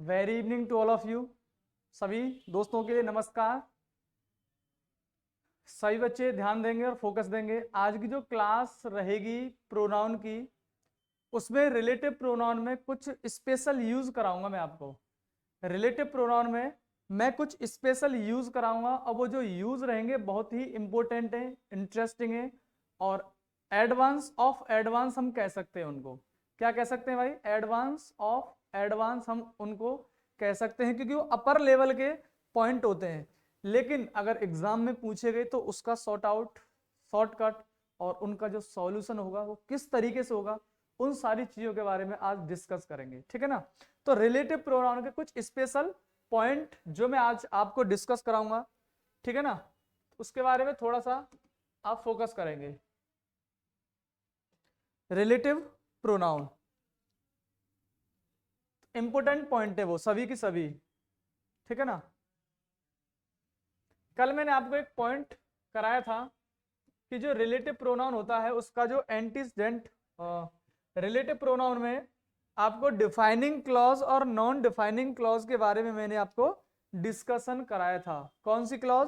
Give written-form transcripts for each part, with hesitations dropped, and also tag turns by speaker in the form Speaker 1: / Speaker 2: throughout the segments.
Speaker 1: Very evening to all of you. सभी दोस्तों के लिए नमस्कार। सभी बच्चे ध्यान देंगे और फोकस देंगे। आज की जो क्लास रहेगी प्रोनाउन की, उसमें रिलेटिव प्रोनाउन में कुछ स्पेशल यूज कराऊंगा मैं आपको। रिलेटिव प्रोनाउन में मैं कुछ स्पेशल यूज कराऊंगा और वो जो यूज रहेंगे बहुत ही इंपॉर्टेंट है, इंटरेस्टिंग है और एडवांस ऑफ एडवांस हम कह सकते हैं उनको। क्या कह सकते हैं भाई? एडवांस ऑफ एडवांस हम उनको कह सकते हैं, क्योंकि वो अपर लेवल के पॉइंट होते हैं। लेकिन अगर एग्जाम में पूछे गए तो उसका सॉर्ट आउट, शॉर्टकट और उनका जो सॉल्यूशन होगा वो किस तरीके से होगा, उन सारी चीजों के बारे में आज डिस्कस करेंगे। ठीक है ना? तो रिलेटिव प्रोनाउन के कुछ स्पेशल पॉइंट जो मैं आज आपको डिस्कस कराऊंगा, ठीक है ना, उसके बारे में थोड़ा सा आप फोकस करेंगे। रिलेटिव प्रोनाउन इंपोर्टेंट पॉइंट है वो सभी की सभी, ठीक है ना। कल मैंने आपको एक पॉइंट कराया था कि जो रिलेटिव प्रोनाउन होता है उसका जो एंटीसेडेंट, रिलेटिव प्रोनाउन में आपको डिफाइनिंग क्लॉज और नॉन डिफाइनिंग क्लॉज के बारे में मैंने आपको डिस्कशन कराया था। कौन सी क्लॉज?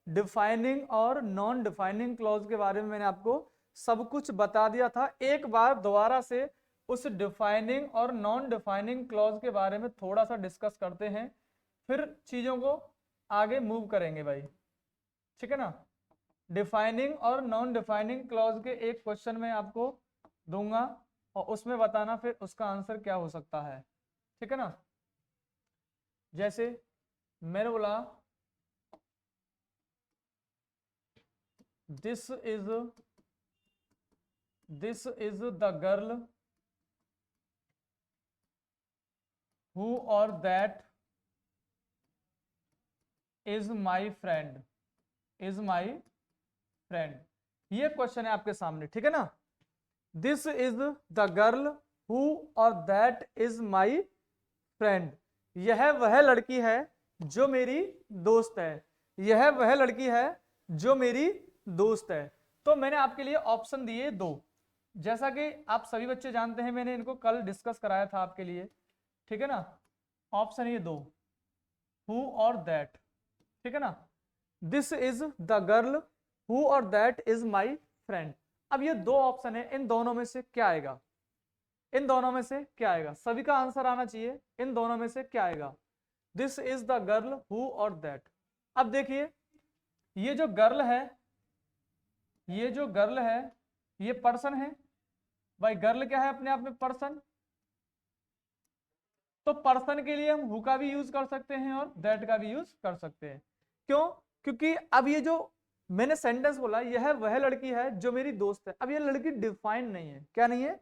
Speaker 1: डिफाइनिंग और नॉन डिफाइनिंग क्लॉज के बारे में मैंने आपको सब कुछ बता दिया था। एक बार दोबारा से उस डिफाइनिंग और नॉन डिफाइनिंग क्लॉज के बारे में थोड़ा सा डिस्कस करते हैं, फिर चीजों को आगे मूव करेंगे भाई। ठीक है ना? डिफाइनिंग और नॉन डिफाइनिंग क्लॉज के एक क्वेश्चन में आपको दूंगा और उसमें बताना फिर उसका आंसर क्या हो सकता है। ठीक है ना? जैसे मैंने बोला this is the girl who or that is my friend, is my friend. ये क्वेश्चन है आपके सामने। ठीक है ना? This is the girl who or that is my friend. यह वह लड़की है जो मेरी दोस्त है, यह वह लड़की है जो मेरी दोस्त है। तो मैंने आपके लिए ऑप्शन दिए दो, जैसा कि आप सभी बच्चे जानते हैं, मैंने इनको कल डिस्कस कराया था आपके लिए। ठीक है ना? ऑप्शन ये दो, हु और दैट। ठीक है ना? This is the girl who or that is my friend. अब ये दो ऑप्शन है, इन दोनों में से क्या आएगा? इन दोनों में से क्या आएगा? सभी का आंसर आना चाहिए। इन दोनों में से क्या आएगा? This is the girl who or that. अब देखिए, ये जो गर्ल है, ये जो गर्ल है, ये पर्सन है भाई। गर्ल क्या है? अपने आप में पर्सन। तो पर्सन के लिए हम हु का भी यूज कर सकते हैं और दैट का भी यूज कर सकते हैं। क्यों? क्योंकि अब ये जो मैंने सेंटेंस बोला, यह वह लड़की है जो मेरी दोस्त है, अब ये लड़की डिफाइन नहीं है। क्या नहीं है?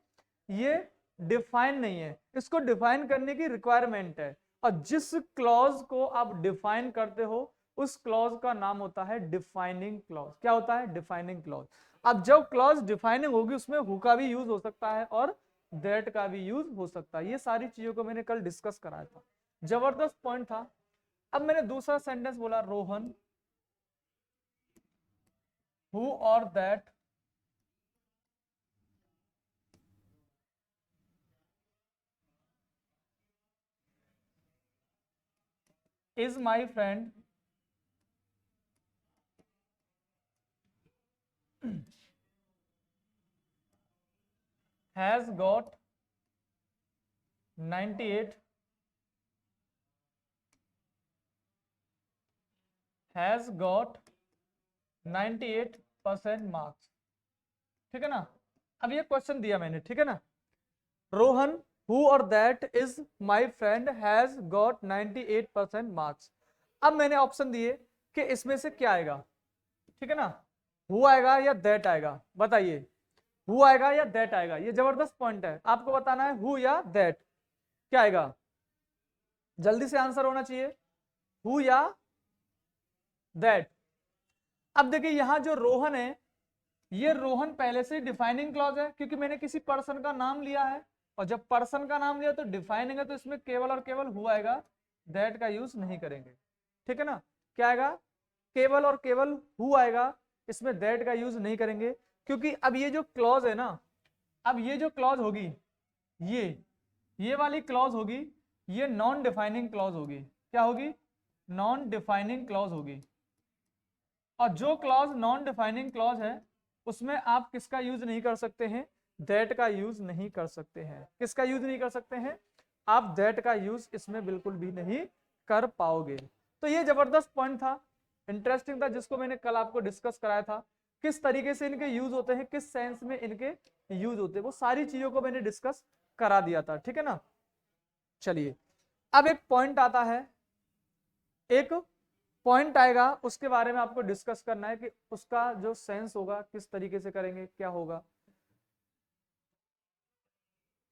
Speaker 1: ये डिफाइन नहीं है। इसको डिफाइन करने की रिक्वायरमेंट है, और जिस क्लॉज को आप डिफाइन करते हो उस क्लॉज का नाम होता है डिफाइनिंग क्लॉज। क्या होता है? Defining clause. अब जब क्लॉज डिफाइनिंग होगी उसमें हु का भी यूज हो सकता है और दैट का भी यूज हो सकता है। ये सारी चीजों को मैंने कल डिस्कस कराया था, जबरदस्त पॉइंट था। अब मैंने दूसरा सेंटेंस बोला, Rohan who or that is my friend has got 98 has got 98% marks. ठीक है ना? अब ये क्वेश्चन दिया मैंने, ठीक है ना, Rohan who or that is my friend has got 98% marks. अब मैंने ऑप्शन दिए कि इसमें से क्या आएगा। ठीक है ना? हु आएगा या दैट आएगा? बताइए, हु आएगा या दैट आएगा? ये जबरदस्त पॉइंट है, आपको बताना है हु या दैट। क्या आएगा? जल्दी से आंसर होना चाहिए, हु या दैट। अब देखिए, यहां जो रोहन है, ये रोहन पहले से डिफाइनिंग क्लॉज है, क्योंकि मैंने किसी पर्सन का नाम लिया है, और जब पर्सन का नाम लिया तो डिफाइनिंग है, तो इसमें केवल और केवल हु आएगा, दैट का यूज नहीं करेंगे। ठीक है ना? क्या आएगा? केवल और केवल हु आएगा, इसमें दैट का यूज नहीं करेंगे। क्योंकि अब ये जो क्लॉज है ना, अब ये जो क्लॉज होगी, ये वाली क्लॉज होगी, ये नॉन डिफाइनिंग क्लॉज होगी। क्या होगी? नॉन डिफाइनिंग क्लॉज होगी। और जो क्लॉज नॉन डिफाइनिंग क्लॉज है उसमें आप किसका यूज नहीं कर सकते हैं? दैट का यूज नहीं कर सकते हैं। किसका यूज नहीं कर सकते हैं? आप दैट का यूज इसमें बिल्कुल भी नहीं कर पाओगे। तो ये जबरदस्त पॉइंट था, इंटरेस्टिंग था, जिसको मैंने कल आपको डिस्कस कराया था। किस तरीके से इनके यूज होते हैं, किस सेंस में इनके यूज होते हैं, वो सारी चीजों को मैंने डिस्कस करा दिया था। ठीक है ना? चलिए, अब एक पॉइंट आता है, एक पॉइंट आएगा, उसके बारे में आपको डिस्कस करना है कि उसका जो सेंस होगा किस तरीके से करेंगे, क्या होगा।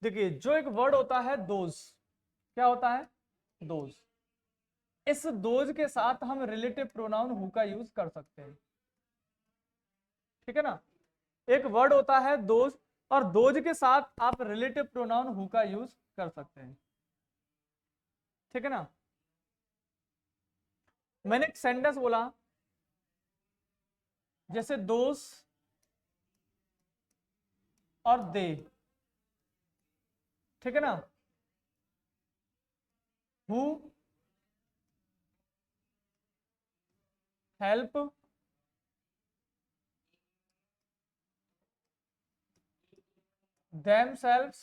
Speaker 1: देखिए, जो एक वर्ड होता है दोज, क्या होता है? दोज। इस दोज के साथ हम रिलेटिव प्रोनाउन हु का यूज कर सकते हैं। ठीक है ना? एक वर्ड होता है दोज, और दोज के साथ आप रिलेटिव प्रोनाउन हु का यूज कर सकते हैं। ठीक है ना? मैंने एक सेंटेंस बोला, जैसे दोस और दे। ठीक है ना? Who help themselves,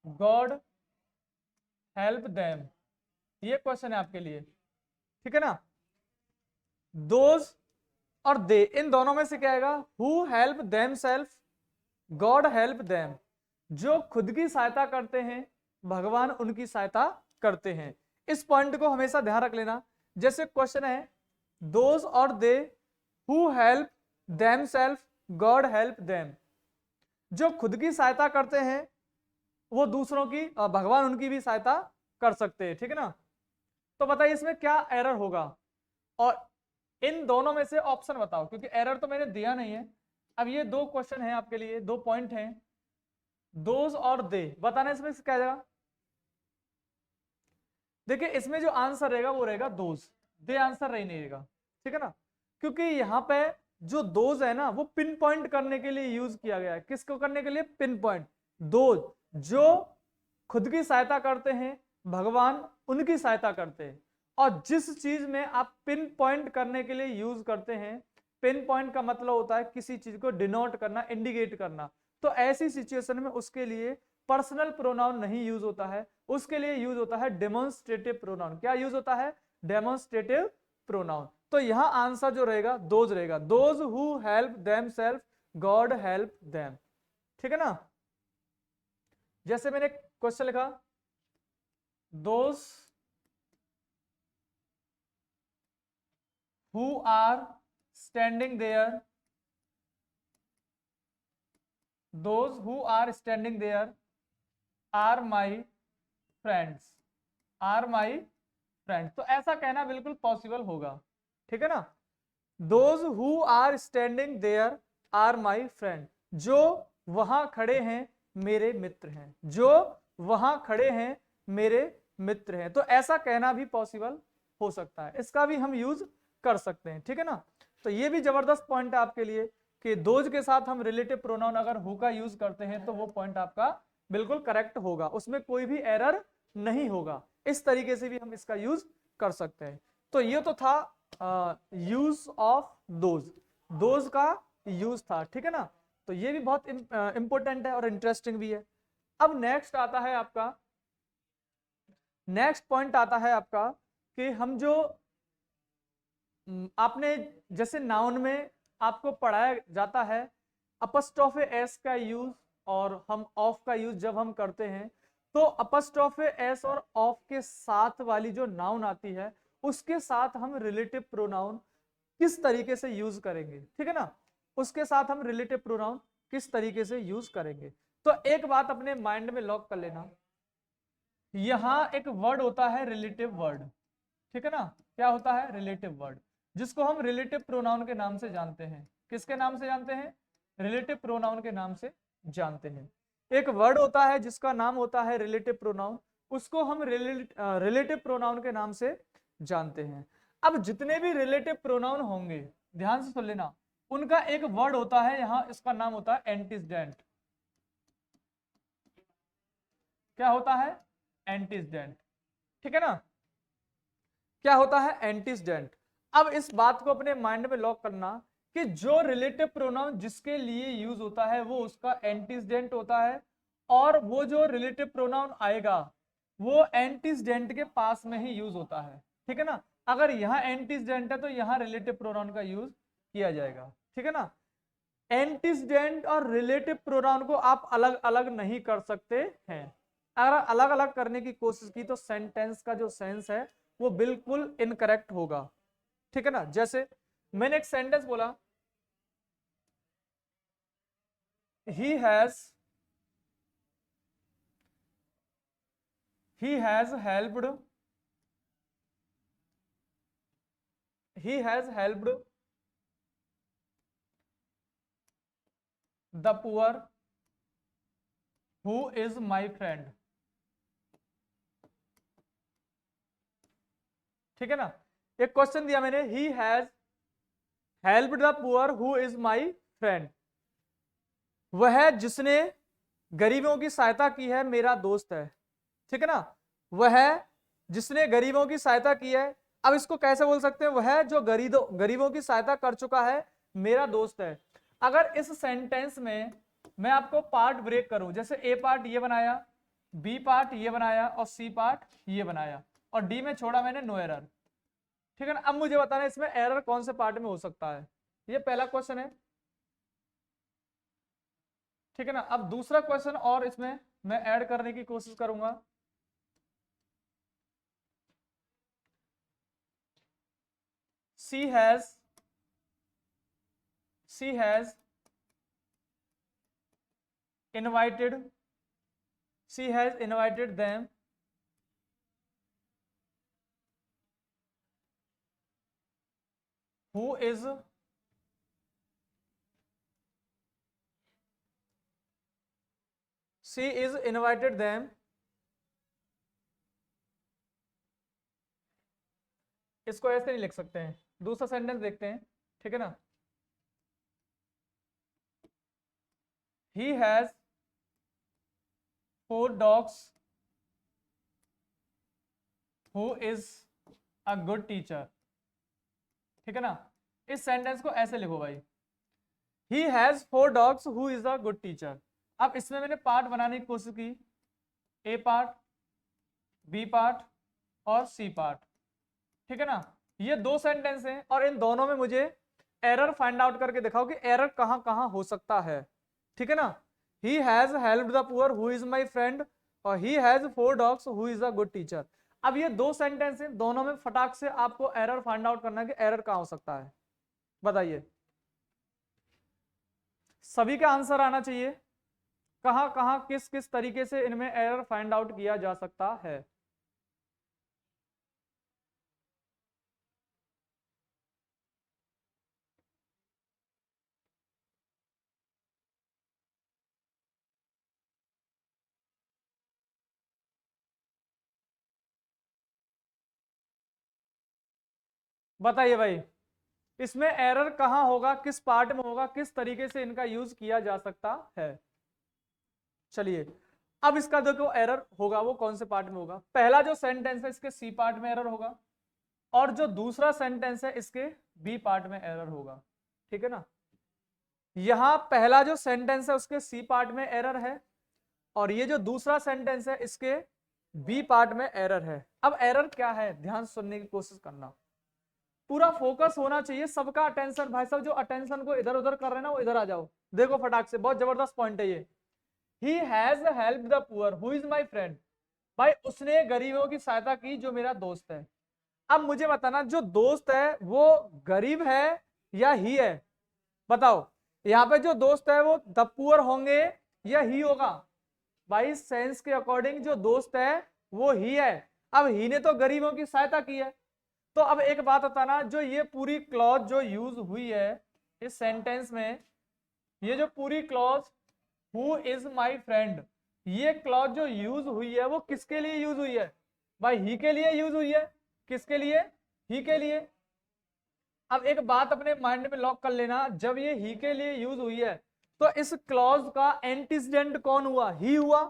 Speaker 1: God help them। ये क्वेश्चन है आपके लिए। ठीक है ना? दोज और दे, इन दोनों में से क्या आएगा? Who help them self, God help them. जो खुद की सहायता करते हैं, भगवान उनकी सहायता करते हैं। इस पॉइंट को हमेशा ध्यान रख लेना। जैसे क्वेश्चन है those or they who help them self, God help them. जो खुद की सहायता करते हैं वो दूसरों की, भगवान उनकी भी सहायता कर सकते हैं। ठीक है ना? तो बताइए इसमें क्या एरर होगा, और इन दोनों में से ऑप्शन बताओ, क्योंकि एरर तो मैंने दिया नहीं है। अब ये दो क्वेश्चन है आपके लिए, दो पॉइंट हैं, दोज और दे, बताना इसमें से क्या जाएगा। देखिए, इसमें जो आंसर रहेगा वो रहेगा दोज, दे आंसर नहीं रहेगा। ठीक है ना? क्योंकि यहाँ पे जो दोज है ना, वो पिन पॉइंट करने के लिए यूज किया गया है। किसको करने के लिए? Pin point. दोज जो खुद की सहायता करते हैं, भगवान उनकी सहायता करते हैं। और जिस चीज में आप पिन पॉइंट करने के लिए यूज करते हैं, पिन पॉइंट का मतलब होता है किसी चीज को डिनोट करना, इंडिकेट करना। तो ऐसी सिचुएशन में उसके लिए पर्सनल प्रोनाउन नहीं यूज होता है, उसके लिए यूज होता है डेमोन्स्ट्रेटिव प्रोनाउन। क्या यूज होता है? Demonstrative pronoun. तो यहां आंसर जो रहेगा दोज रहेगा, those who help them self, God help them. ठीक है ना? जैसे मैंने क्वेश्चन लिखा, those who are standing there, those who are standing there are my friends, are my friends. तो ऐसा कहना बिल्कुल पॉसिबल होगा। ठीक है ना? Those who are standing there are my friend, जो वहां खड़े हैं मेरे मित्र हैं, जो वहां खड़े हैं मेरे मित्र हैं। तो ऐसा कहना भी पॉसिबल हो सकता है, इसका भी हम यूज कर सकते हैं। ठीक है ना? तो ये भी जबरदस्त पॉइंट है आपके लिए कि दोज के साथ हम रिलेटिव प्रोनाउन अगर हु का यूज करते हैं तो वो पॉइंट आपका बिल्कुल करेक्ट होगा, उसमें कोई भी एरर नहीं होगा। इस तरीके से भी हम इसका यूज कर सकते हैं। तो ये तो था यूज ऑफ दोज का यूज था। ठीक है ना? तो ये भी बहुत इंपॉर्टेंट है और इंटरेस्टिंग भी है। अब नेक्स्ट आता है आपका, नेक्स्ट पॉइंट आता है आपका कि हम जो आपने जैसे नाउन में आपको पढ़ाया जाता है अपस्ट्रोफे एस का यूज और हम ऑफ का यूज जब हम करते हैं, तो अपस्ट्रोफे एस और ऑफ के साथ वाली जो नाउन आती है उसके साथ हम रिलेटिव प्रोनाउन किस तरीके से यूज करेंगे। ठीक है ना? उसके साथ हम रिलेटिव प्रोनाउन किस तरीके से यूज करेंगे। तो एक बात अपने माइंड में लॉक कर लेना, यहां एक वर्ड होता है रिलेटिव वर्ड। ठीक है ना? क्या होता है? रिलेटिव वर्ड, जिसको हम रिलेटिव प्रोनाउन के नाम से जानते हैं। किसके नाम से जानते हैं? रिलेटिव प्रोनाउन के नाम से जानते हैं। एक वर्ड होता है जिसका नाम होता है रिलेटिव प्रोनाउन, उसको हम रिलेटिव प्रोनाउन के नाम से जानते हैं। अब जितने भी रिलेटिव प्रोनाउन होंगे, ध्यान से सुन लेना, उनका एक वर्ड होता है यहां, इसका नाम होता है एंटीसीडेंट। क्या होता है? एंटीसीडेंट। ठीक है ना, क्या होता है? एंटीसीडेंट। अब इस बात को अपने माइंड में लॉक करना कि जो रिलेटिव प्रोनाउन जिसके लिए यूज होता है वो उसका एंटीसीडेंट होता है, और वो जो रिलेटिव प्रोनाउन आएगा वो एंटीसीडेंट के पास में ही यूज होता है। ठीक है ना, अगर यहाँ एंटीसीडेंट है तो यहाँ रिलेटिव प्रोनाउन का यूज किया जाएगा। ठीक है ना, एंटीसीडेंट और रिलेटिव प्रोनाउन को आप अलग अलग नहीं कर सकते हैं। अगर अलग अलग करने की कोशिश की तो सेंटेंस का जो सेंस है वो बिल्कुल इनकरेक्ट होगा। ठीक है ना, जैसे मैंने एक सेंटेंस बोला, he has helped the poor who is my friend। ठीक है ना, एक क्वेश्चन दिया मैंने, he has helped the poor who is my friend। वह जिसने गरीबों की सहायता की है मेरा दोस्त है। ठीक है ना, वह जिसने गरीबों की सहायता की है। अब इसको कैसे बोल सकते हैं? वह जो गरीबों की सहायता कर चुका है मेरा दोस्त है। अगर इस सेंटेंस में मैं आपको पार्ट ब्रेक करूं, जैसे ए पार्ट ये बनाया, बी पार्ट ये बनाया और सी पार्ट ये बनाया, और डी में छोड़ा मैंने नो एरर। ठीक है ना, अब मुझे बताना इसमें एरर कौन से पार्ट में हो सकता है, ये पहला क्वेश्चन है। ठीक है ना, अब दूसरा क्वेश्चन और इसमें मैं ऐड करने की कोशिश करूंगा। सी has invited them who is invited them, इसको ऐसे नहीं लिख सकते हैं। दूसरा सेंटेंस देखते हैं। ठीक है ना, he has 4 dogs who is a good teacher। ठीक है ना, इस सेंटेंस को ऐसे लिखो भाई, he has 4 dogs who is a good teacher। अब इसमें मैंने पार्ट बनाने की कोशिश की, ए पार्ट, बी पार्ट और सी पार्ट। ठीक है ना, ये दो सेंटेंस हैं और इन दोनों में मुझे एरर फाइंड आउट करके दिखाओ कि एरर कहां कहां हो सकता है। ठीक है ना, he has helped the poor who is my friend और he has 4 dogs who is a good teacher। अब ये दो सेंटेंस हैं, दोनों में फटाक से आपको एरर फाइंड आउट करना है कि एरर कहां हो सकता है। बताइए, सभी का आंसर आना चाहिए, कहां कहां किस किस तरीके से इनमें एरर फाइंड आउट किया जा सकता है। बताइए भाई, इसमें एरर कहां होगा, किस पार्ट में होगा, किस तरीके से इनका यूज किया जा सकता है। चलिए, अब इसका देखो एरर होगा वो कौन से पार्ट में होगा। पहला जो सेंटेंस है इसके सी पार्ट में एरर होगा, और जो दूसरा सेंटेंस है इसके बी पार्ट में एरर होगा। ठीक है ना, यहां पहला जो सेंटेंस है उसके सी पार्ट में एरर है, और ये जो दूसरा सेंटेंस है इसके बी पार्ट में एरर है। अब एरर क्या है, ध्यान सुनने की कोशिश करना, पूरा फोकस होना चाहिए, सबका अटेंशन। भाई साहब जो अटेंशन को इधर उधर कर रहे हैं ना वो इधर आ जाओ। देखो फटाक से, बहुत जबरदस्त पॉइंट है ये। He has helped the poor who is my friend। भाई उसने गरीबों की सहायता की जो मेरा दोस्त है। अब मुझे बताना, जो दोस्त है वो गरीब है या ही है? बताओ, यहाँ पे जो दोस्त है वो द पुअर होंगे या ही होगा? भाई सेंस के अकॉर्डिंग जो दोस्त है वो ही है। अब ही ने तो गरीबों की सहायता की है। तो अब एक बात बताना, जो ये पूरी क्लॉज जो यूज हुई है इस सेंटेंस में, ये जो पूरी clause who is my friend, ये क्लॉज जो यूज हुई है वो किसके लिए यूज हुई है? भाई ही के लिए यूज हुई है। किसके लिए? ही के लिए। अब एक बात अपने माइंड में लॉक कर लेना, जब ये ही के लिए यूज हुई है तो इस क्लॉज का एंटीसीडेंट कौन हुआ? ही हुआ।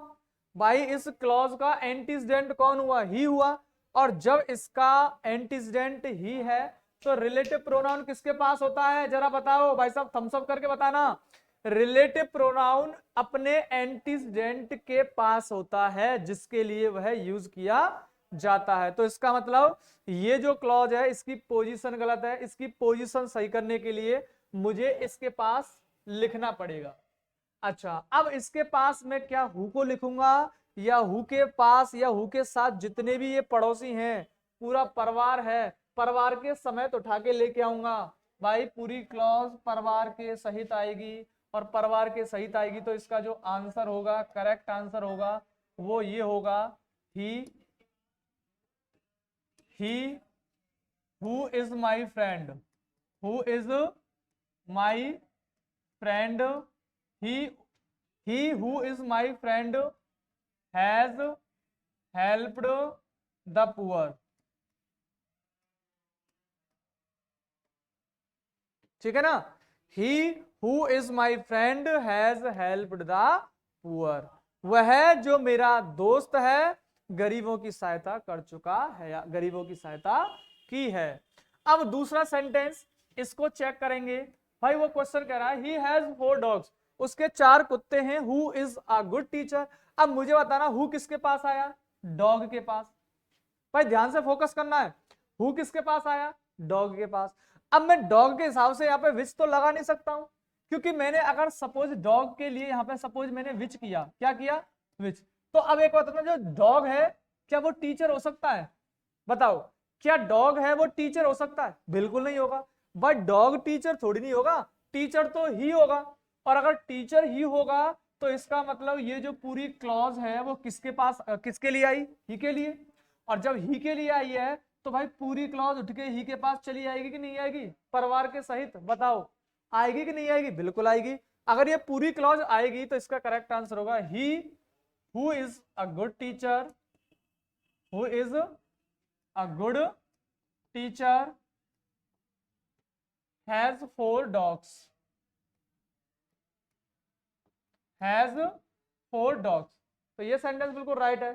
Speaker 1: भाई इस क्लॉज का एंटीसीडेंट कौन हुआ? ही हुआ। और जब इसका एंटीसीडेंट ही है तो रिलेटिव प्रोनाउन किसके पास होता है? जरा बताओ भाई साहब, थम्स अप करके बताना। रिलेटिव प्रोनाउन अपने एंटीसीडेंट के पास होता है जिसके लिए वह यूज किया जाता है। तो इसका मतलब ये जो क्लॉज है इसकी पोजीशन गलत है, इसकी पोजीशन सही करने के लिए मुझे इसके पास लिखना पड़ेगा। अच्छा, अब इसके पास मैं क्या हु को लिखूंगा या हु के पास या हु के साथ जितने भी ये पड़ोसी हैं, पूरा परिवार है, परिवार के समेत उठा के लेके आऊंगा? भाई पूरी क्लॉज परिवार के सहित आएगी, और परिवार के सहित आएगी तो इसका जो आंसर होगा, करेक्ट आंसर होगा, वो ये होगा he who is my friend, who is my friend, he he who is my friend has helped the poor। ठीक है ना? he who is my friend has helped the poor, वह जो मेरा दोस्त है गरीबों की सहायता कर चुका है या गरीबों की सहायता की है। अब दूसरा सेंटेंस इसको चेक करेंगे। भाई वो क्वेश्चन कह रहा है ही हैज 4 डॉग्स, उसके 4 कुत्ते हैं। Who is a good teacher. अब मुझे बताना हु किसके पास आया? डॉग के पास। भाई ध्यान से फोकस करना है, हु किसके पास आया? डॉग के पास। अब मैं डॉग के हिसाब से यहाँ पे विच तो लगा नहीं सकता हूं, क्योंकि मैंने अगर सपोज डॉग के लिए यहाँ पे सपोज मैंने विच किया, क्या किया? विच। तो अब एक बात, जो डॉग है क्या वो टीचर हो सकता है? बताओ, क्या डॉग है वो टीचर हो सकता है? बिल्कुल नहीं होगा। बट डॉग टीचर थोड़ी नहीं होगा, टीचर तो ही होगा। और अगर टीचर ही होगा तो इसका मतलब ये जो पूरी क्लॉज है वो किसके पास किसके लिए आई? ही के लिए। और जब ही के लिए आई है तो भाई पूरी क्लॉज उठ के ही के पास चली आएगी कि नहीं आएगी? परिवार के सहित। बताओ आएगी कि नहीं आएगी? बिल्कुल आएगी। अगर ये पूरी क्लॉज आएगी तो इसका करेक्ट आंसर होगा he who is a good teacher, who is a good teacher has 4 dogs, has 4 dogs. तो ये सेंटेंस बिल्कुल राइट है।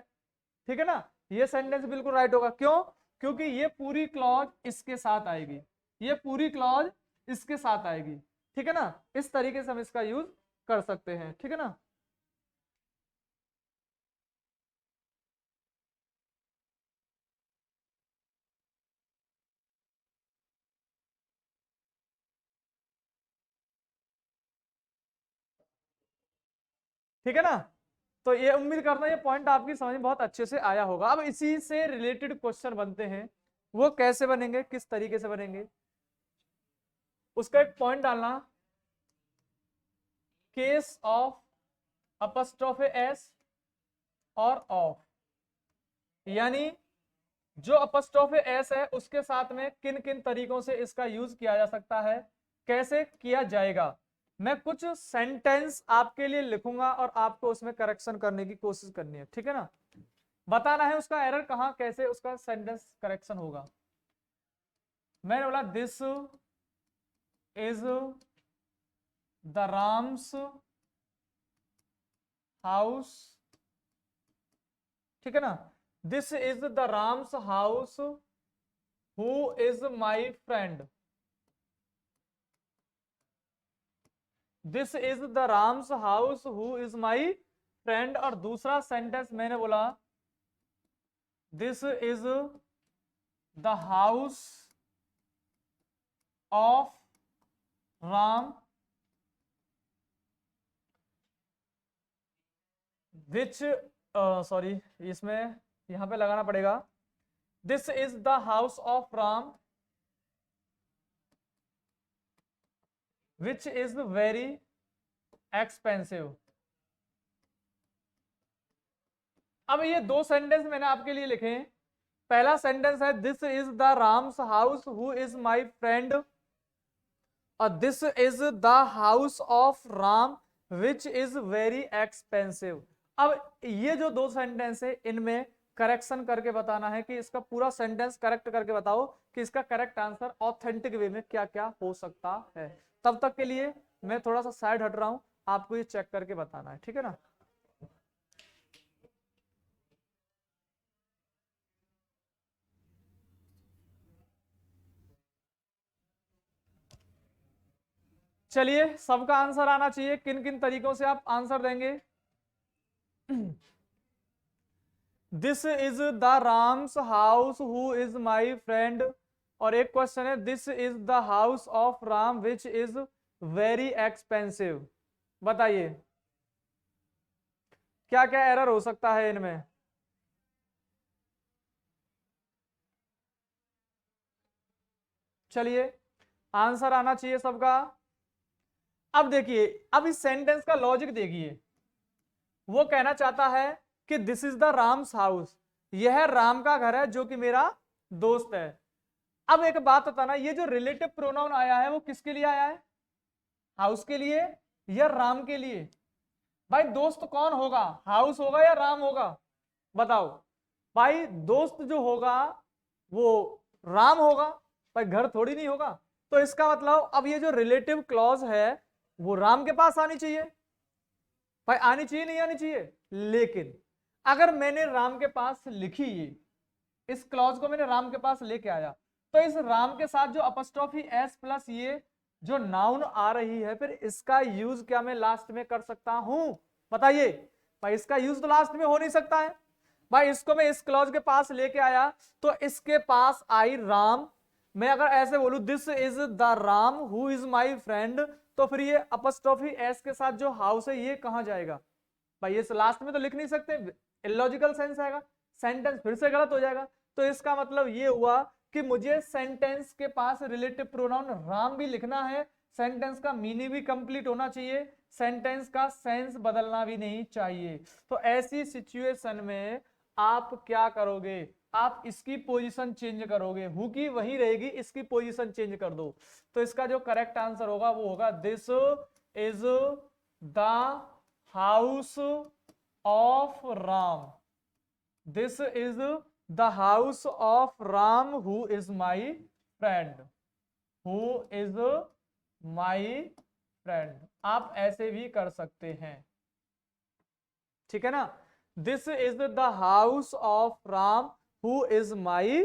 Speaker 1: ठीक है ना? ये सेंटेंस बिल्कुल राइट होगा। क्यों? क्योंकि ये पूरी क्लॉज इसके साथ आएगी, ये पूरी क्लॉज इसके साथ आएगी। ठीक है ना? इस तरीके से हम इसका यूज कर सकते हैं। ठीक है ना? ठीक है ना? तो ये उम्मीद करता हूं ये पॉइंट आपकी समझ में बहुत अच्छे से आया होगा। अब इसी से रिलेटेड क्वेश्चन बनते हैं, वो कैसे बनेंगे, किस तरीके से बनेंगे, उसका एक पॉइंट डालना। केस ऑफ अपस्ट्रोफे एस और ऑफ, यानी जो अपस्ट्रोफे एस है उसके साथ में किन किन तरीकों से इसका यूज किया जा सकता है, कैसे किया जाएगा। मैं कुछ सेंटेंस आपके लिए लिखूंगा और आपको उसमें करेक्शन करने की कोशिश करनी है। ठीक है ना? बताना है उसका एरर कहां, कैसे उसका सेंटेंस करेक्शन होगा। मैंने बोला this is the Ram's house. ठीक है ना? This is the Ram's house who is my friend. This is the Ram's house who is my friend. और दूसरा सेंटेंस मैंने बोला this is the house of Ram which, sorry इसमें यहां पे लगाना पड़ेगा, this is the house of Ram which is very expensive. अब ये 2 सेंटेंस मैंने आपके लिए लिखे हैं। पहला सेंटेंस है this is the Ram's house who is my friend, और this is the house of Ram which is very expensive. अब ये जो 2 सेंटेंस है इनमें करेक्शन करके बताना है कि इसका पूरा सेंटेंस करेक्ट करके बताओ कि इसका करेक्ट आंसर ऑथेंटिक वे में क्या क्या हो सकता है। तब तक के लिए मैं थोड़ा सा साइड हट रहा हूं, आपको ये चेक करके बताना है। ठीक है ना? चलिए सबका आंसर आना चाहिए, किन किन तरीकों से आप आंसर देंगे। This is the Ram's house who is my friend, और एक क्वेश्चन है this is the house of Ram which is very expensive. बताइए क्या क्या एरर हो सकता है इनमें। चलिए आंसर आना चाहिए सबका। अब देखिए, अब इस सेंटेंस का लॉजिक देखिए, वो कहना चाहता है कि this is the Ram's house, यह राम का घर है जो कि मेरा दोस्त है। अब एक बात बताना, ये जो रिलेटिव प्रोनाउन आया है वो किसके लिए आया है, हाउस के लिए या राम के लिए। भाई दोस्त कौन होगा, हाउस होगा या राम होगा, बताओ। भाई दोस्त जो होगा वो राम होगा, भाई घर थोड़ी नहीं होगा। तो इसका मतलब अब ये जो रिलेटिव क्लॉज है वो राम के पास आनी चाहिए, भाई आनी चाहिए नहीं आनी चाहिए। लेकिन अगर मैंने राम के पास लिखी ये, इस क्लॉज को मैंने राम के पास लेके आया, तो इस राम के साथ जो अपस्ट्रॉफी एस प्लस ये जो नाउन आ रही है, फिर इसका यूज क्या मैं लास्ट में कर सकता हूं, बताइए। भाई इसका यूज तो लास्ट में हो नहीं सकता है। भाई इसको मैं इस क्लॉज के पास लेके आया तो इसके पास आई राम, मैं अगर ऐसे बोलूं this is the Ram who is my friend, तो फिर ये अपस्ट्रॉफी एस के साथ जो हाउस है ये कहां जाएगा, भाई ये लास्ट में तो लिख नहीं सकते, इलॉजिकल सेंस आएगा, सेंटेंस फिर से गलत हो जाएगा। तो इसका मतलब ये हुआ कि मुझे सेंटेंस के पास रिलेटिव प्रोनाउन राम भी लिखना है, सेंटेंस का मीनिंग भी कंप्लीट होना चाहिए, सेंटेंस का सेंस बदलना भी नहीं चाहिए। तो ऐसी सिचुएशन में आप क्या करोगे, आप इसकी पोजीशन चेंज करोगे, हु की वही रहेगी, इसकी पोजीशन चेंज कर दो। तो इसका जो करेक्ट आंसर होगा वो होगा this is the house of Ram, this is the house of Ram who is my friend, who is my friend. आप ऐसे भी कर सकते हैं, ठीक है ना। This is the house of Ram who is my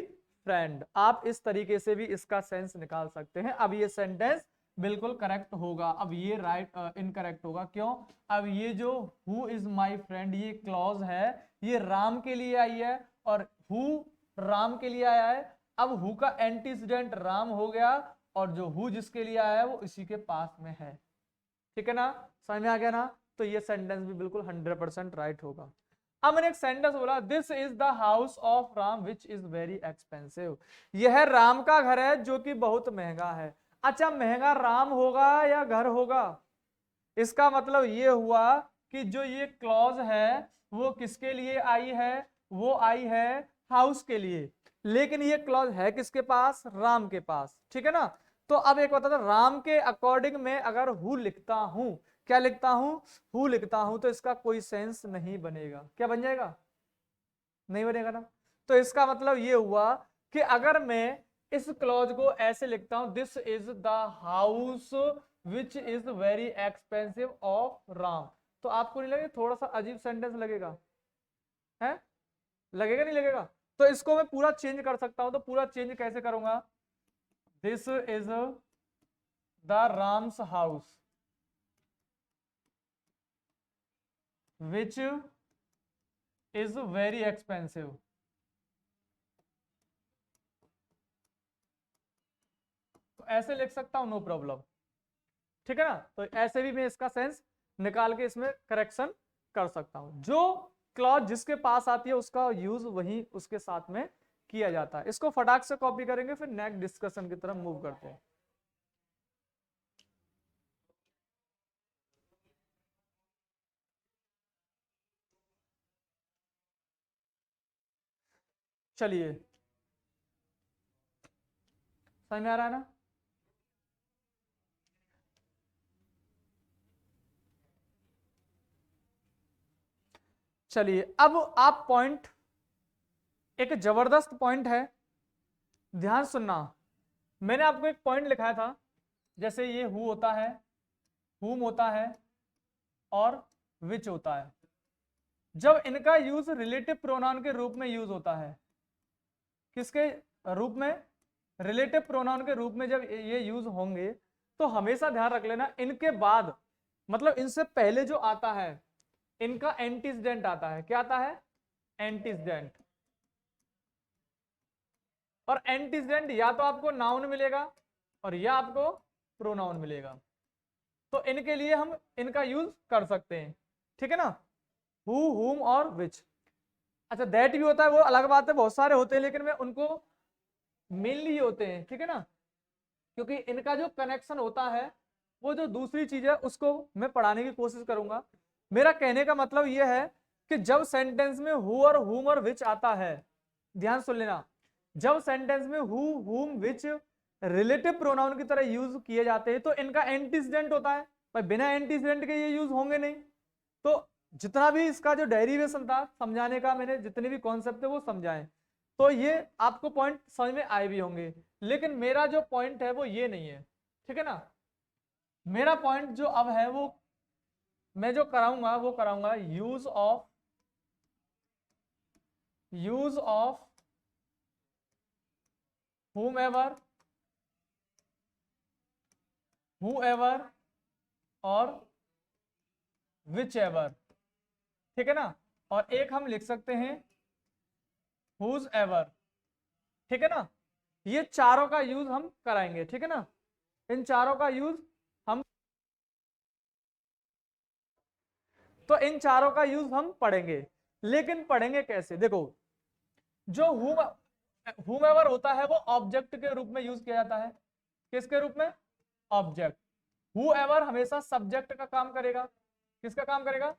Speaker 1: friend, आप इस तरीके से भी इसका सेंस निकाल सकते हैं। अब ये सेंटेंस बिल्कुल करेक्ट होगा, अब ये राइट इनकरेक्ट होगा, क्यों। अब ये जो हु इज माई फ्रेंड ये क्लॉज है, ये राम के लिए आई है और हु राम के लिए आया है। अब हु का एंटीसीडेंट राम हो गया और जो हु जिसके लिए आया है वो इसी के पास में है, ठीक है ना, समझ में आ गया ना। तो ये सेंटेंस भी बिल्कुल 100% राइट होगा। अब मैंने एक सेंटेंस बोला this is the house of Ram which is very expensive, यह राम का घर है जो कि बहुत महंगा है। अच्छा महंगा राम होगा या घर होगा, इसका मतलब ये हुआ कि जो ये क्लॉज है वो किसके लिए आई है, वो आई है हाउस के लिए, लेकिन ये क्लॉज है किसके पास, राम के पास, ठीक है ना। तो अब एक बता, राम के अकॉर्डिंग में अगर हु लिखता हूं, क्या लिखता हूं, हु लिखता हूं, तो इसका कोई सेंस नहीं बनेगा, क्या बन जाएगा, नहीं बनेगा ना। तो इसका मतलब ये हुआ कि अगर मैं इस क्लॉज को ऐसे लिखता हूं this is the house which is very expensive of Ram, तो आपको नहीं लगेगा थोड़ा सा अजीब सेंटेंस लगेगा, है लगेगा नहीं लगेगा। तो इसको मैं पूरा चेंज कर सकता हूं, तो पूरा चेंज कैसे करूंगा, this is the Ram's house which is very expensive, तो ऐसे लिख सकता हूं नो प्रॉब्लम, ठीक है ना। तो ऐसे भी मैं इसका सेंस निकाल के इसमें करेक्शन कर सकता हूं। जो क्लॉज जिसके पास आती है उसका यूज वही उसके साथ में किया जाता है। इसको फटाक से कॉपी करेंगे, फिर नेक्स्ट डिस्कशन की तरफ मूव करते हैं। चलिए समझ में आ रहा है ना। चलिए अब आप पॉइंट, एक जबरदस्त पॉइंट है, ध्यान सुनना। मैंने आपको एक पॉइंट लिखाया था, जैसे ये हु होता है, हुम होता है और विच होता है, जब इनका यूज रिलेटिव प्रोनाउन के रूप में यूज होता है, किसके रूप में, रिलेटिव प्रोनाउन के रूप में जब ये यूज होंगे, तो हमेशा ध्यान रख लेना इनके बाद, मतलब इनसे पहले जो आता है इनका एंटीसीडेंट आता है। क्या आता है? एंटीसीडेंट। और एंटीसीडेंट या तो आपको नाउन मिलेगा और या आपको प्रोनाउन मिलेगा, तो इनके लिए हम इनका यूज कर सकते हैं, ठीक है ना, हु, हुम और विच। अच्छा दैट भी होता है, वो अलग बात है, बहुत सारे होते हैं, लेकिन मैं उनको मेनली होते हैं, ठीक है ना, क्योंकि इनका जो कनेक्शन होता है वो जो दूसरी चीज है उसको मैं पढ़ाने की कोशिश करूंगा। मेरा कहने का मतलब यह है कि जब सेंटेंस में हु और हुम और विच आता है, ध्यान सुन लेना, जब सेंटेंस में हु, हुम, विच रिलेटिव प्रोनाउन की तरह यूज किए जाते हैं तो इनका एंटीसीडेंट होता है। भाई बिना एंटीसीडेंट के ये यूज होंगे नहीं। तो जितना भी इसका जो डेरिवेशन था समझाने का, मैंने जितने भी कॉन्सेप्ट है वो समझाए, तो ये आपको पॉइंट समझ में आए भी होंगे। लेकिन मेरा जो पॉइंट है वो ये नहीं है, ठीक है ना। मेरा पॉइंट जो अब है वो मैं जो कराऊंगा वो कराऊंगा यूज ऑफ whomever, whoever और whichever, ठीक है ना। और एक हम लिख सकते हैं whosever, ठीक है ना। ये चारों का यूज हम कराएंगे, ठीक है ना, इन चारों का यूज हम, तो इन चारों का यूज हम पढ़ेंगे। लेकिन पढ़ेंगे कैसे? देखो, जो whomever होता है वो ऑब्जेक्ट के रूप में यूज किया जाता है। किसके रूप में? ऑब्जेक्ट। whoever हमेशा सब्जेक्ट का काम करेगा। किसका काम करेगा?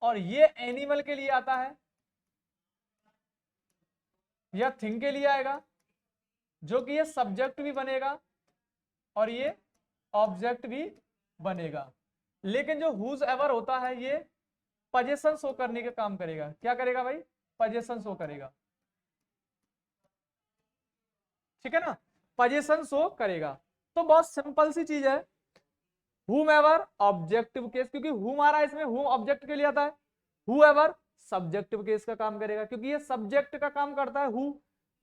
Speaker 1: और ये एनिमल के लिए आता है या थिंग के लिए आएगा, जो कि ये सब्जेक्ट भी बनेगा और ये ऑब्जेक्ट भी बनेगा। लेकिन जो हुज एवर होता है ये पोजीशन शो करने का काम करेगा। क्या करेगा भाई? पोजीशन शो करेगा, ठीक है ना, पोजीशन शो करेगा। तो बहुत सिंपल सी चीज है, whomever ऑब्जेक्टिव केस, क्योंकि whom आ रहा है इसमें, whom ऑब्जेक्ट के लिए आता है, whoever सब्जेक्टिव केस का काम करेगा क्योंकि ये सब्जेक्ट का काम करता है who।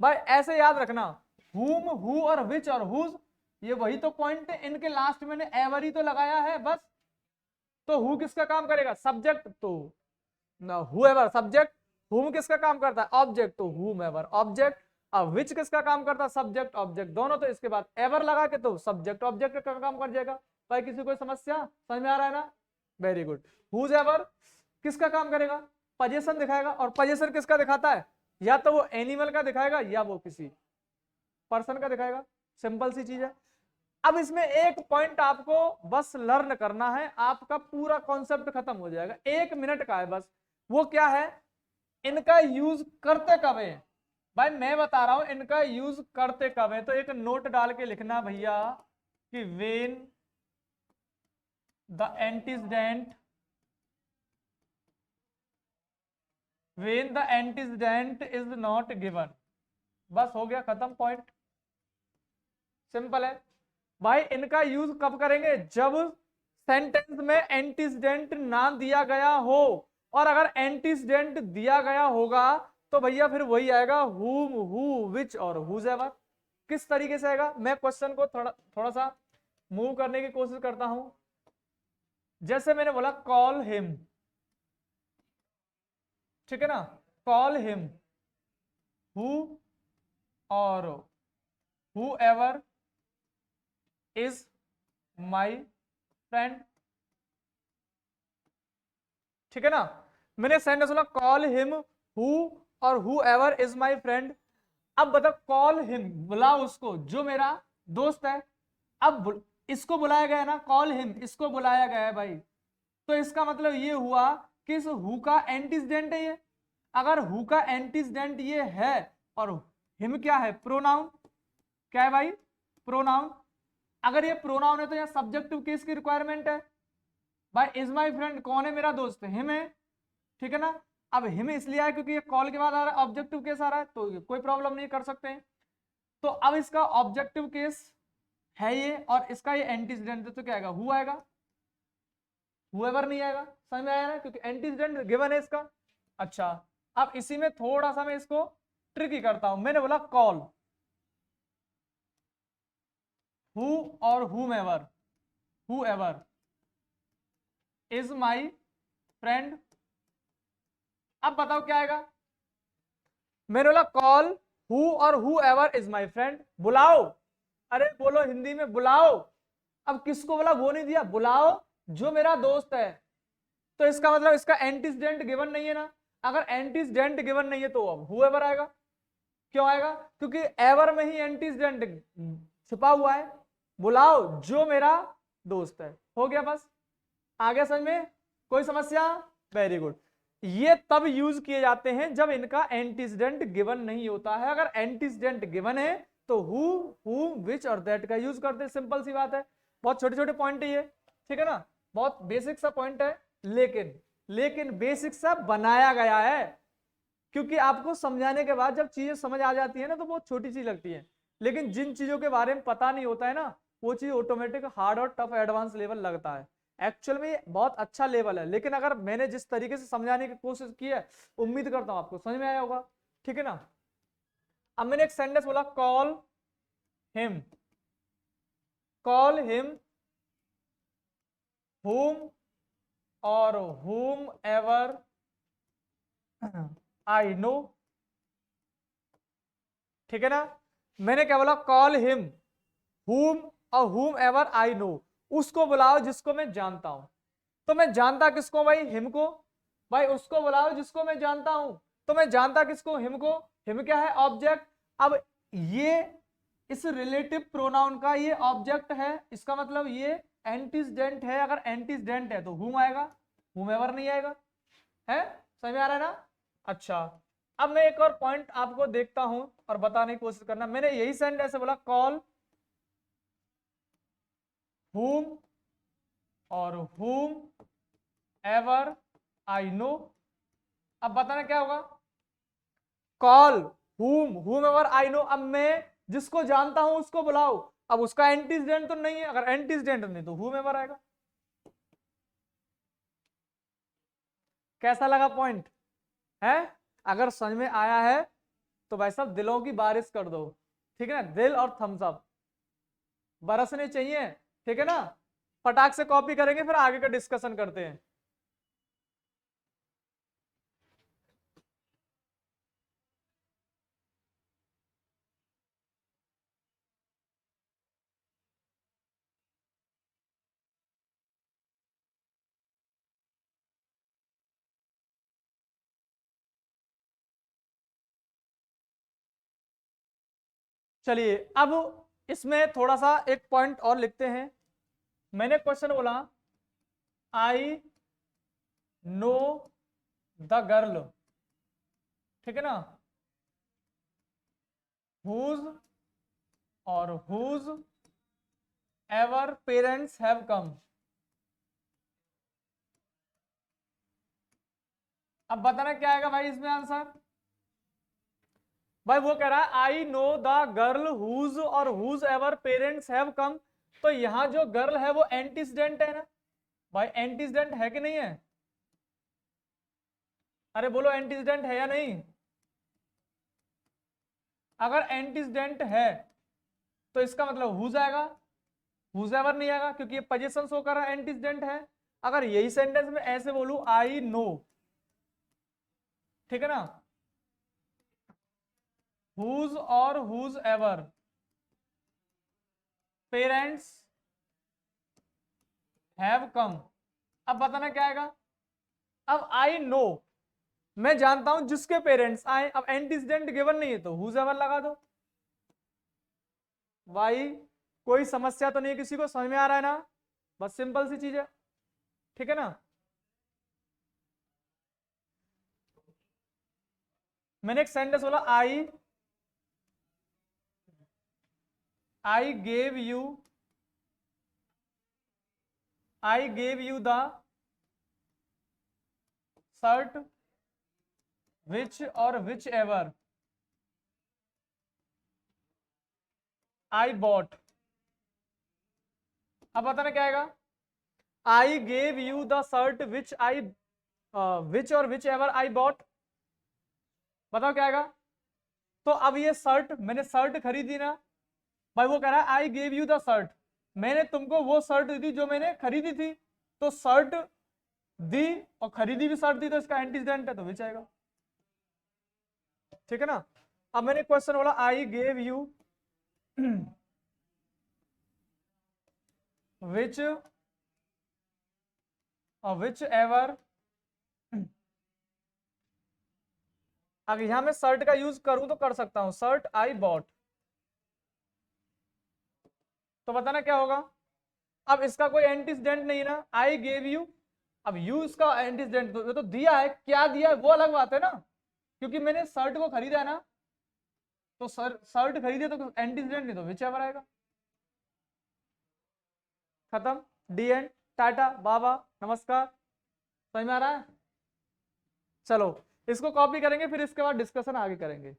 Speaker 1: भाई ऐसे याद रखना, whom, who और which और whose, ये वही तो पॉइंट है, इनके लास्ट मैंने एवर ही तो लगाया है बस। तो who किसका काम करेगा? सब्जेक्ट, तो whoever सब्जेक्ट, whom किसका काम करता है? ऑब्जेक्ट, तो whomever ऑब्जेक्ट। अब which किसका काम करता है? सब्जेक्ट ऑब्जेक्ट दोनों, तो इसके बाद एवर लगा के तो सब्जेक्ट ऑब्जेक्ट का काम कर जाएगा। भाई किसी कोई समस्या समझ में आ रहा है ना? Very good. हुज एवर किसका काम करेगा? पोजीशन दिखाएगा, और पोजीशन किसका दिखाता है? या तो वो एनिमल का दिखाएगा या वो किसी पर्सन का दिखाएगा। सिंपल सी चीज है। अब इसमें एक पॉइंट आपको बस लर्न करना है, आपका पूरा कॉन्सेप्ट खत्म हो जाएगा, 1 मिनट का है बस। वो क्या है? इनका यूज करते कब है? भाई मैं बता रहा हूं इनका यूज करते कब है, तो एक नोट डाल के लिखना भैया कि when the antecedent, when the antecedent is not given। बस हो गया, खत्म पॉइंट, सिंपल है। भाई इनका यूज कब करेंगे? जब सेंटेंस में एंटीसीडेंट ना दिया गया हो, और अगर एंटीसीडेंट दिया गया होगा तो भैया फिर वही आएगा whom, who, which और whosoever। किस तरीके से आएगा? मैं क्वेश्चन को थोड़ा सा मूव करने की कोशिश करता हूं। जैसे मैंने बोला कॉल हिम, ठीक है ना, कॉल हिम, हु और whoever is my friend, ठीक है ना। मैंने सेंटेंस बोला कॉल हिम, हु और whoever is my friend। अब बता, कॉल हिम, बुलाओ उसको जो मेरा दोस्त है। अब इसको बुलाया गया ना, कॉल हिम, इसको बुलाया गया है भाई, तो इसका मतलब ये हुआ कि इस हु का एंटीसीडेंट है ये। अगर हु का एंटीसीडेंट ये है और हिम क्या है? प्रोनाउन। क्या है भाई? प्रोनाउन। अगर ये प्रोनाउन है तो यहाँ सब्जेक्टिव केस की रिक्वायरमेंट है। भाई इज माई फ्रेंड कौन है? मेरा दोस्त हिम है, ठीक है ना। अब हिम इसलिए आया क्योंकि ये कॉल के बाद आ रहा है, ऑब्जेक्टिव केस आ रहा है, तो कोई प्रॉब्लम नहीं, कर सकते हैं। तो अब इसका ऑब्जेक्टिव केस है ये, और इसका ये एंटीसीडेंट है, तो क्या आएगा? हु आएगा, हुएवर नहीं आएगा। समझ में आया ना? क्योंकि एंटीसीडेंट गिवन है इसका। अच्छा, अब इसी में थोड़ा सा मैं इसको ट्रिकी करता हूं। मैंने बोला कॉल, हु और whomever, whoever is my friend। अब बताओ क्या आएगा। मैंने बोला कॉल हु और whoever is my friend, बुलाओ। अरे बोलो हिंदी में बुलाओ। अब किसको बोला वो नहीं दिया, बुलाओ जो मेरा दोस्त है। तो इसका मतलब इसका एंटीसीडेंट गिवन नहीं है ना। अगर एंटीसीडेंट गिवन नहीं है तो अब whoever आएगा। क्यों आएगा, क्योंकि एवर में ही एंटीसीडेंट छुपा हुआ है। बुलाओ जो मेरा दोस्त है, हो गया बस। आ गया समझ में, कोई समस्या। Very good. ये तब यूज किए जाते हैं जब इनका एंटीसीडेंट गिवन नहीं होता है। अगर एंटीसीडेंट गिवन है तो हु विच और दैट का यूज करते हैं, सिंपल सी बात है। बहुत छोटे छोटे पॉइंट है ये, ठीक है ना, बहुत बेसिक सा पॉइंट है, लेकिन बेसिक सा बनाया गया है, क्योंकि आपको समझाने के बाद जब चीजें समझ आ जाती है ना तो बहुत छोटी चीज लगती है, लेकिन जिन चीजों के बारे में पता नहीं होता है ना वो चीज ऑटोमेटिक हार्ड और टफ एडवांस लेवल लगता है। एक्चुअल में ये बहुत अच्छा लेवल है, लेकिन अगर मैंने जिस तरीके से समझाने की कोशिश की है उम्मीद करता हूं आपको समझ में आया होगा, ठीक है ना। अब मैंने एक सेंटेंस बोला कॉल हिम whom और whomever I know, ठीक है ना। मैंने क्या बोला, कॉल हिम whom और whomever I know, उसको बुलाओ जिसको मैं जानता हूं। तो मैं जानता किसको भाई, हिम को। भाई उसको बुलाओ जिसको मैं जानता हूं। तो मैं जानता किसको, हिम को। हिम क्या है, ऑब्जेक्ट। अब ये इस रिलेटिव प्रोनाउन का ये ऑब्जेक्ट है, इसका मतलब ये एंटीसीडेंट है। अगर एंटीसीडेंट है तो whom आएगा, whomever नहीं आएगा। है, समझ में आ रहा है ना। अच्छा, अब मैं एक और पॉइंट आपको देखता हूं और बताने की कोशिश करना। मैंने यही सेंटेंस ऐसे बोला, कॉल whom और whom एवर आई नो। अब बताना क्या होगा, call whom ever I know. अब मैं जिसको जानता हूं उसको बुलाओ। अब उसका एंटीसीडेंट तो नहीं है, अगर एंटीसीडेंट नहीं तो whom एवर आएगा। कैसा लगा पॉइंट है। अगर समझ में आया है तो भाई साहब दिलों की बारिश कर दो, ठीक है ना, दिल और थम्स अप बरसने चाहिए, ठीक है ना। फटाक से कॉपी करेंगे, फिर आगे का डिस्कशन करते हैं। चलिए अब इसमें थोड़ा सा एक पॉइंट और लिखते हैं। मैंने क्वेश्चन बोला, आई नो द गर्ल, ठीक है ना, हुज और whose ever parents have come. अब बताना क्या आएगा भाई इसमें आंसर। भाई वो कह रहा है I know the girl whose और whose ever parents have come. तो यहां जो गर्ल है वो एंटीसीडेंट है ना। भाई एंटीसीडेंट है कि नहीं है, अरे बोलो एंटीसीडेंट है या नहीं। अगर एंटीसीडेंट है तो इसका मतलब हुज आएगा, हुज एवर नहीं आएगा, क्योंकि ये पोजीशन शो कर रहा है, एंटीसीडेंट है। अगर यही सेंटेंस में ऐसे बोलूं, आई नो, ठीक है ना, हुज और whose ever parents have come. अब बताना क्या आएगा। अब आई नो, मैं जानता हूं जिसके पेरेंट्स आए। अब एंटीसीडेंट गिवन नहीं है तो हुज एवर लगा दो। भाई कोई समस्या तो नहीं है, किसी को समझ में आ रहा है ना, बस सिंपल सी चीज है, ठीक है ना। मैंने एक सेंटेंस बोला, I gave you the shirt which or whichever I bought. अब बताना क्या आएगा, I gave you the shirt which or whichever I bot. बताओ क्या आएगा। तो अब ये शर्ट, मैंने शर्ट खरीदी ना, भाई वो कह रहा है आई गेव यू द शर्ट, मैंने तुमको वो शर्ट दी थी जो मैंने खरीदी थी, तो शर्ट दी और खरीदी भी शर्ट दी, तो इसका एंटीसीडेंट है तो विच आएगा। ठीक है ना। अब मैंने क्वेश्चन बोला I gave you which which ever, अब यहां मैं शर्ट का यूज करूं तो कर सकता हूं, शर्ट आई बॉट, तो बताना क्या होगा। अब इसका कोई एंटीसीडेंट नहीं ना, आई गेव यू, अब यू इसका एंटीसीडेंट तो दिया है, क्या दिया है वो अलग बात है ना, क्योंकि मैंने शर्ट को खरीदा है ना, तो शर्ट खरीदे तो एंटीसीडेंट नहीं तो विच एवर आएगा। खत्म, डी एंड, टाटा बाबा नमस्कार। समझ में आ रहा है। चलो इसको कॉपी करेंगे, फिर इसके बाद डिस्कशन आगे करेंगे।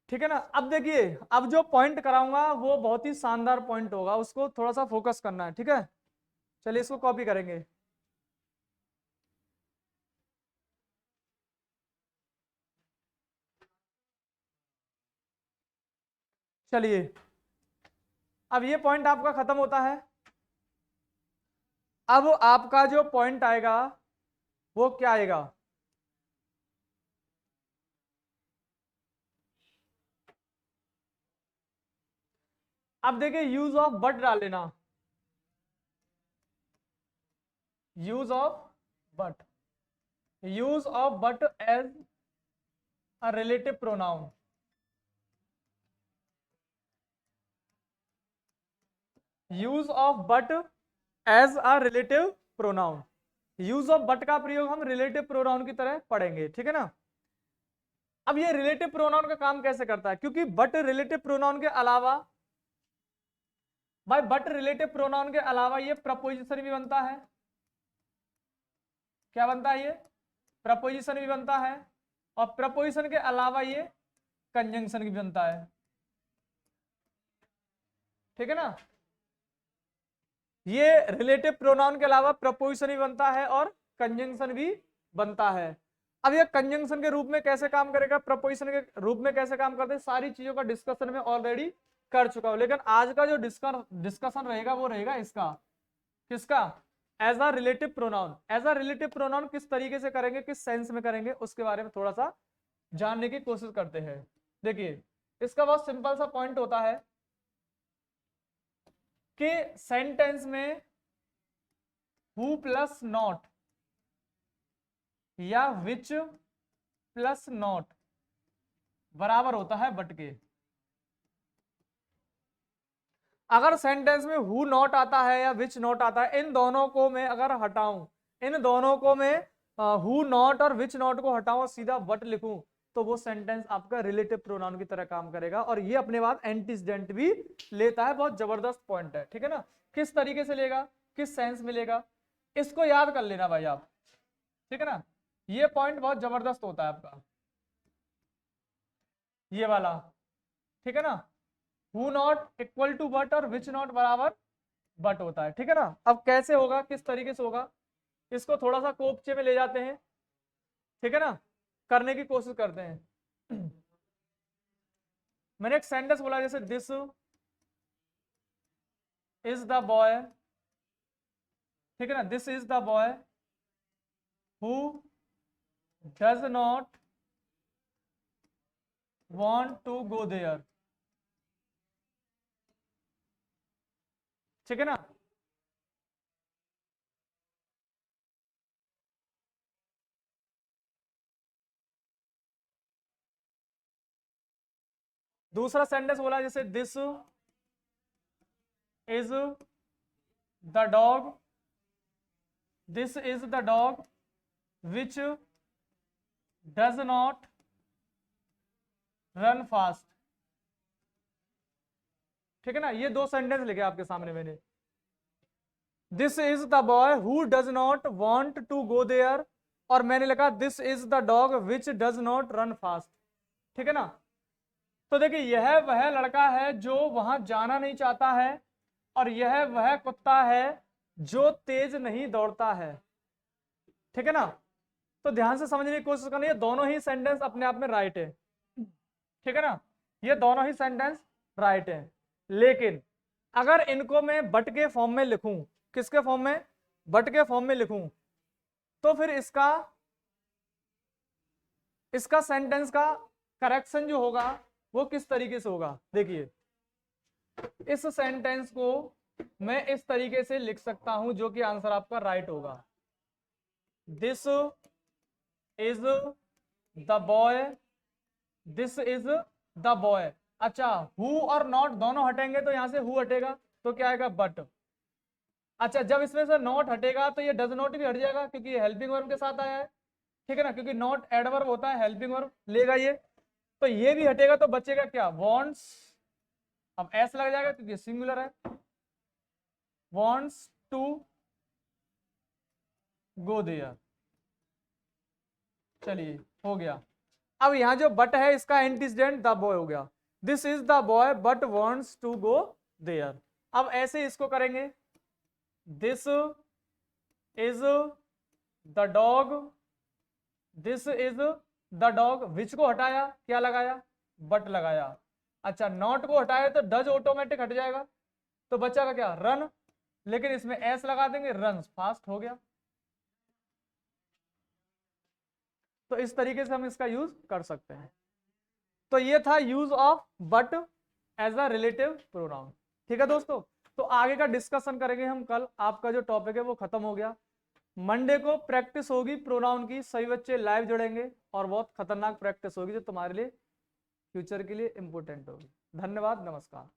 Speaker 1: ठीक है ना। अब देखिए, अब जो पॉइंट कराऊंगा वो बहुत ही शानदार पॉइंट होगा, उसको थोड़ा सा फोकस करना है। ठीक है, चलिए इसको कॉपी करेंगे। चलिए अब ये पॉइंट आपका खत्म होता है। अब आपका जो पॉइंट आएगा वो क्या आएगा, अब देखिए यूज ऑफ बट डाल लेना, use of but, use of but as a relative pronoun, use of but as a relative pronoun, use of but का प्रयोग हम रिलेटिव प्रोनाउन की तरह पढ़ेंगे। ठीक है ना। अब ये रिलेटिव प्रोनाउन का काम कैसे करता है, क्योंकि बट रिलेटिव प्रोनाउन के अलावा, भाई बट रिलेटिव प्रोनाउन के अलावा ये प्रपोजिशन भी बनता है। क्या बनता है, ये प्रपोजिशन भी बनता है, और प्रपोजिशन के अलावा ये कंजंक्शन भी बनता है। ठीक है ना। ये रिलेटिव प्रोनाउन के अलावा प्रपोजिशन भी बनता है और कंजंक्शन भी बनता है। अब ये कंजंक्शन के रूप में कैसे काम करेगा, प्रपोजिशन के रूप में कैसे काम करते हैं, सारी चीजों का डिस्कशन में ऑलरेडी कर चुका हूं, लेकिन आज का जो डिस्कशन रहेगा वो रहेगा इसका, किसका, as a relative pronoun. As a relative pronoun किस तरीके से करेंगे, किस सेंस में करेंगे, उसके बारे में थोड़ा सा जानने की कोशिश करते हैं। देखिए इसका बहुत सिंपल सा पॉइंट होता है कि सेंटेंस में हु प्लस नॉट या विच प्लस नॉट बराबर होता है बट के। अगर सेंटेंस में हु नॉट आता है या विच नॉट आता है, इन दोनों को मैं अगर हटाऊं, इन दोनों को मैं हु नॉट और विच नॉट को हटाऊं और सीधा बट लिखूं, तो वो सेंटेंस आपका रिलेटिव प्रोनाउन की तरह काम करेगा, और ये अपने बाद एंटीसीडेंट भी लेता है। बहुत जबरदस्त पॉइंट है। ठीक है ना। किस तरीके से लेगा, किस सेंस में लेगा, इसको याद कर लेना भाई आप। ठीक है ना। ये पॉइंट बहुत जबरदस्त होता है आपका, ये वाला। ठीक है ना। Who not equal to but और विच नॉट बराबर बट होता है। ठीक है ना। अब कैसे होगा, किस तरीके से होगा, इसको थोड़ा सा कोपचे में ले जाते हैं। ठीक है ना, करने की कोशिश करते हैं। मैंने एक सेंटेंस बोला जैसे दिस इज द बॉय, ठीक है ना, this is the boy who does not want to go there. ठीक है ना। दूसरा सेंटेंस बोला जैसे this is the dog, this is the dog which does not run fast. ठीक है ना। ये दो सेंटेंस लिखे आपके सामने मैंने, this is the boy who does not want to go there, और मैंने लिखा this is the dog which does not run fast. ठीक है ना। तो देखिए यह वह लड़का है जो वहां जाना नहीं चाहता है, और यह वह कुत्ता है जो तेज नहीं दौड़ता है। ठीक है ना। तो ध्यान से समझने की कोशिश करनी है, दोनों ही सेंटेंस अपने आप में राइट है। ठीक है ना। ये दोनों ही सेंटेंस राइट है, लेकिन अगर इनको मैं बट के फॉर्म में लिखूं, किसके फॉर्म में, बट के फॉर्म में लिखूं, तो फिर इसका सेंटेंस का करेक्शन जो होगा वो किस तरीके से होगा। देखिए इस सेंटेंस को मैं इस तरीके से लिख सकता हूं जो कि आंसर आपका राइट होगा। This is the boy, this is the boy. अच्छा हु और नॉट दोनों हटेंगे तो यहां से हु हटेगा तो क्या आएगा बट। अच्छा जब इसमें से नॉट हटेगा तो ये डज नॉट भी हट जाएगा क्योंकि ये हेल्पिंग वर्ब के साथ आया है, ठीक है ना, क्योंकि नॉट एडवर्ब होता है, हेल्पिंग वर्ब लेगा ये, तो ये भी हटेगा तो बचेगा क्या, वॉन्ट्स। अब एस लग जाएगा क्योंकि सिंगुलर है, वॉन्ट्स टू गो देयर। चलिए हो गया। अब यहां जो बट है इसका एंटीसीडेंट द बॉय हो गया, this is the boy but wants to go there. अब ऐसे इसको करेंगे, this is the dog, this is the dog, which को हटाया क्या लगाया, बट लगाया। अच्छा नॉट को हटाया तो डज ऑटोमेटिक हट जाएगा तो बच्चा का क्या रन, लेकिन इसमें एस लगा देंगे रन फास्ट हो गया। तो इस तरीके से हम इसका यूज कर सकते हैं। तो ये था use of but as a relative pronoun. ठीक है दोस्तों, तो आगे का डिस्कशन करेंगे हम कल। आपका जो टॉपिक है वो खत्म हो गया। मंडे को प्रैक्टिस होगी प्रोनाउन की, सभी बच्चे लाइव जुड़ेंगे और बहुत खतरनाक प्रैक्टिस होगी जो तुम्हारे लिए फ्यूचर के लिए इंपॉर्टेंट होगी। धन्यवाद, नमस्कार।